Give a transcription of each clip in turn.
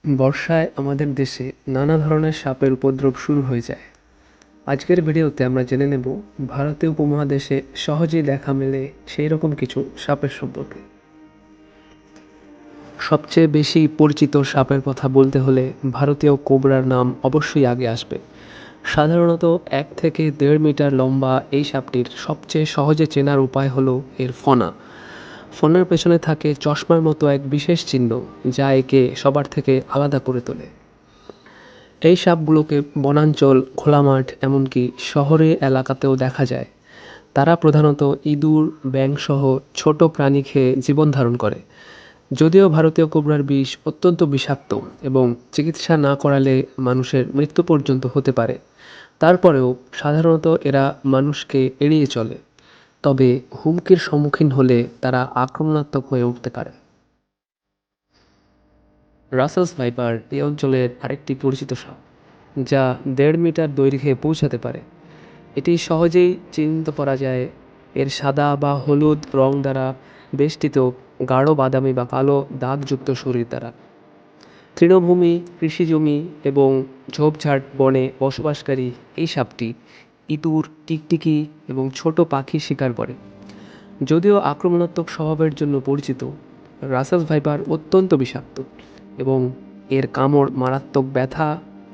বর্ষায় আমাদের দেশে নানা ধরনের সাপের উপদ্রব শুরু হয়ে যায়। আজকের ভিডিওতে আমরা জেনে নেব ভারতীয় উপমহাদেশে সহজেই দেখা মেলে সেই রকম কিছু সাপের সম্পর্কে। সবচেয়ে বেশি পরিচিত সাপের কথা বলতে হলে ভারতীয় কোবরার নাম অবশ্যই আগে আসবে। সাধারণত 1 থেকে 1.5 মিটার লম্বা এই সাপটির সবচেয়ে সহজে চেনার উপায় হলো এর ফনা। ফনার পেছনে থাকে চশমার মতো এক বিশেষ চিহ্ন, যা একে সবার থেকে আলাদা করে তোলে। এই সাপগুলোকে বনাঞ্চল, খোলা মাঠ, এমনকি শহরে এলাকাতেও দেখা যায়। তারা প্রধানত ইঁদুর, ব্যাঙসহ ছোট প্রাণী খেয়ে জীবন ধারণ করে। যদিও ভারতীয় কোবরার বিষ অত্যন্ত বিষাক্ত এবং চিকিৎসা না করালে মানুষের মৃত্যু পর্যন্ত হতে পারে, তারপরেও সাধারণত এরা মানুষকে এড়িয়ে চলে। তবে হুমকির সম্মুখীন হলে তারা আক্রমণাত্মক হয়ে উঠতে পারে। রাসেলস ভাইপার এই অঞ্চলের আরেকটি পরিচিত সাপ, যা 1.5 মিটার দৈর্ঘ্যে পৌঁছাতে পারে। এটি সহজেই চিহ্নিত করা যায় এর সাদা বা হলুদ রং দ্বারা বেষ্টিত গাঢ় বাদামি বা কালো দাগযুক্ত শরীর দ্বারা। তৃণভূমি, কৃষিজমি এবং ঝোপঝাড় বনে বসবাসকারী এই সাপটি ইঁদুর, টিকটিকি এবং ছোট পাখি শিকার করে। যদিও আক্রমণাত্মক স্বভাবের জন্য পরিচিত, রাসেলস ভাইপার অত্যন্ত বিষাক্ত এবং এর কামড় মারাত্মক ব্যথা,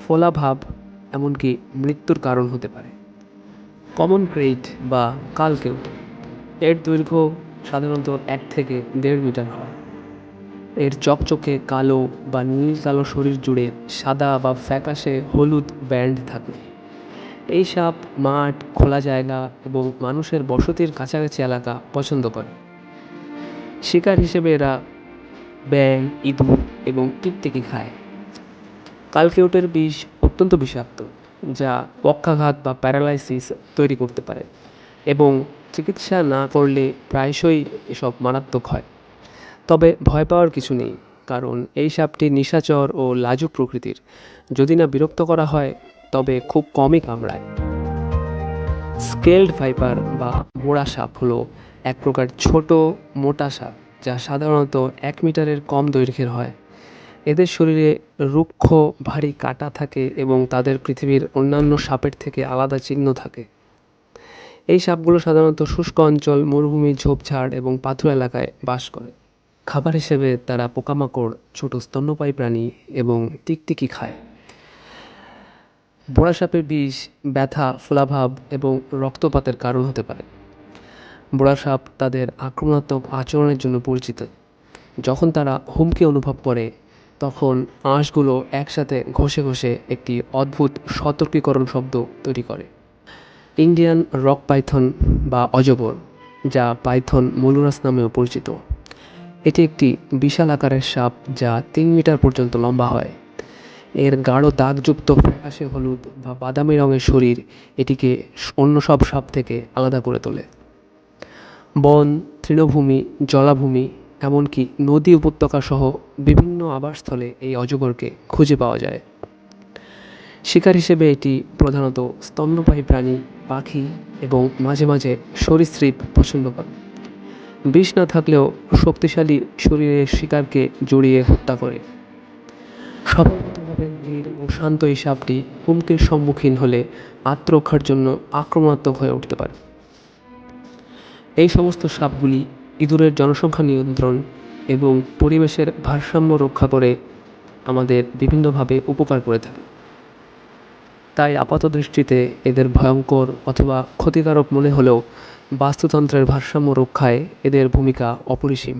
ফোলাভাব, এমনকি মৃত্যুর কারণ হতে পারে। কমন ক্রেইট বা কালকেউট, এর দৈর্ঘ্য সাধারণত 1 থেকে 1.5 মিটার হয়। এর চকচকে কালো বা নীল কালো শরীর জুড়ে সাদা বা ফ্যাকাশে হলুদ ব্যান্ড থাকে। এই সাপ মাঠ, খোলা জায়গা এবং মানুষের বসতির কাছাকাছি এলাকা পছন্দ করে। শিকার হিসেবে এরা ব্যাঙ, ইঁদুর এবং টিকটিকি খায়। কালকেউটের বিষ অত্যন্ত বিষাক্ত, যা পক্ষাঘাত বা প্যারালাইসিস তৈরি করতে পারে এবং চিকিৎসা না করলে প্রায়শই এসব মারাত্মক হয়। তবে ভয় পাওয়ার কিছু নেই, কারণ এই সাপটি নিশাচর ও লাজুক প্রকৃতির। যদি না বিরক্ত করা হয়, তবে খুব কমই কামড়ায়। স্কেলড ভাইপার বা মোড়া সাপ হলো এক প্রকার ছোট, মোটা সাপ, যা সাধারণত 1 মিটারের কম দৈর্ঘ্যের হয়। এদের শরীরে রুক্ষ, ভারী কাঁটা থাকে এবং তাদের পৃথিবীর অন্যান্য সাপের থেকে আলাদা চিহ্ন থাকে। এই সাপগুলো সাধারণত শুষ্ক অঞ্চল, মরুভূমি, ঝোপঝাড় এবং পাথুর এলাকায় বাস করে। খাবার হিসেবে তারা পোকামাকড়, ছোট স্তন্যপায়ী প্রাণী এবং টিকটিকি খায়। বোড়া সাপের বিষ ব্যথা, ফোলাভাব এবং রক্তপাতের কারণ হতে পারে। বোড়া সাপ তাদের আক্রমণাত্মক আচরণের জন্য পরিচিত। যখন তারা হুমকি অনুভব করে, তখন আঁশগুলো একসাথে ঘষে ঘষে একটি অদ্ভুত সতর্কীকরণ শব্দ তৈরি করে। ইন্ডিয়ান রক পাইথন বা অজগর, যা পাইথন মলুরাস নামেও পরিচিত, এটি একটি বিশাল আকারের সাপ যা 3 মিটার পর্যন্ত লম্বা হয়। এর গাঢ় দাগযুক্ত ফ্যাকাশে হলুদ বা বাদামি রঙের শরীর এটিকে অন্য সব সাপ থেকে আলাদা করে তোলে। বন, তৃণভূমি, জলাভূমি, এমনকি নদী উপত্যকা সহ বিভিন্ন আবাসস্থলে এই অজগরকে খুঁজে পাওয়া যায়। শিকার হিসেবে এটি প্রধানত স্তন্যপায়ী প্রাণী, পাখি এবং মাঝে মাঝে সরীসৃপ পছন্দ করে। বিষ না থাকলেও শক্তিশালী শরীরে শিকারকে জড়িয়ে হত্যা করে। স্বভাবগতভাবে ধীর ও শান্ত এই সাপটি হুমকির সম্মুখীন হলে আত্মরক্ষার জন্য আক্রমণাত্মক হয়ে উঠতে পারে। এই সমস্ত সাপগুলি ইঁদুরের জনসংখ্যা নিয়ন্ত্রণ এবং পরিবেশের ভারসাম্য রক্ষা করে আমাদের বিভিন্নভাবে উপকার করে থাকে। তাই আপাতদৃষ্টিতে এদের ভয়ঙ্কর অথবা ক্ষতিকারক মনে হলেও বাস্তুতন্ত্রের ভারসাম্য রক্ষায় এদের ভূমিকা অপরিসীম।